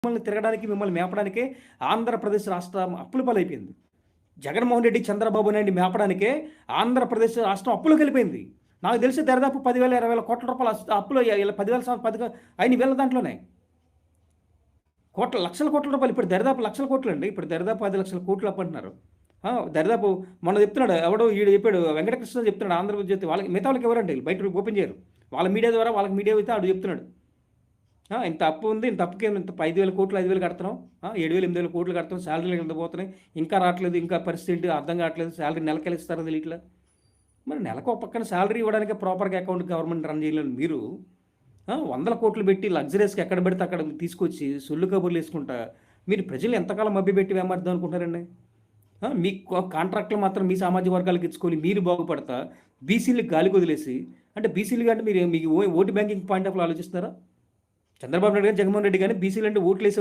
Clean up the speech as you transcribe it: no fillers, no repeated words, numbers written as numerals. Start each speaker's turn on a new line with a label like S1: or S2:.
S1: మిమ్మల్ని తిరగడానికి, మిమ్మల్ని మేపడానికే ఆంధ్రప్రదేశ్ రాష్ట్రం అప్పుల పాలైపోయింది. జగన్మోహన్ రెడ్డి, చంద్రబాబు నాయుడిని మేపడానికే ఆంధ్రప్రదేశ్ రాష్ట్రం అప్పులోకెళ్ళిపోయింది. నాకు తెలిసి దరిదాపు 10,000, 20,000 కోట్ల రూపాయల అప్పులు 10,000 అయిన వీళ్ళ దాంట్లోనే. లక్షల కోట్ల రూపాయలు ఇప్పుడు దరిదాపు లక్షల కోట్లు అండి. ఇప్పుడు దరిదాపు 10 లక్షల కోట్లు అప్పు అంటున్నారు. దరిదాపు మొన్న చెప్తున్నాడు ఎవడో ఈడు చెప్పాడు, వెంకటకృష్ణ చెప్తున్నాడు ఆంధ్రజ్యోతి వాళ్ళకి, మిగతా వాళ్ళకి ఎవరండి బయట ఓపెన్ చేయరు. వాళ్ళ మీడియా ద్వారా వాళ్ళకి మీడియా అయితే ఆడు చెప్తున్నాడు. ఇంత అప్పు ఉంది, ఇంత అప్పుకి ఇంత 5,000 కోట్లు 5,000 కడుతున్నాం, 7,000 8,000 కోట్లు కడుతున్నాం, శాలరీలు కింద పోతున్నాయి, ఇంకా రావట్లేదు, ఇంకా పరిస్థితి ఏంటి అర్థం కావట్లేదు, శాలరీ నెలకి ఇస్తారో తెలియట్లా. మరి నెలకు ఒక పక్కన శాలరీ ఇవ్వడానికి ప్రాపర్గా అకౌంట్ గవర్నమెంట్ రన్ చేయలేని మీరు 100 కోట్లు పెట్టి లగ్జరీస్కి ఎక్కడ పెడితే అక్కడ తీసుకొచ్చి సొల్లు కబుర్లు వేసుకుంటా మీరు ప్రజలు ఎంతకాలం మభ్యపెట్టి వేమార్దాం అనుకుంటారండి? మీ కాంట్రాక్ట్లు మాత్రం మీ సామాజిక వర్గాలకు ఇచ్చుకొని మీరు బాగుపడతా బీసీలకు గాలికి వదిలేసి, అంటే బీసీలు అంటే మీరు మీకు ఓటు బ్యాంకింగ్ పాయింట్ ఆఫ్ ఆలోచిస్తున్నారా? చంద్రబాబు నాయుడు కానీ జగన్మోహన్ రెడ్డి కానీ బీసీలు అంటే ఓట్లు వేసే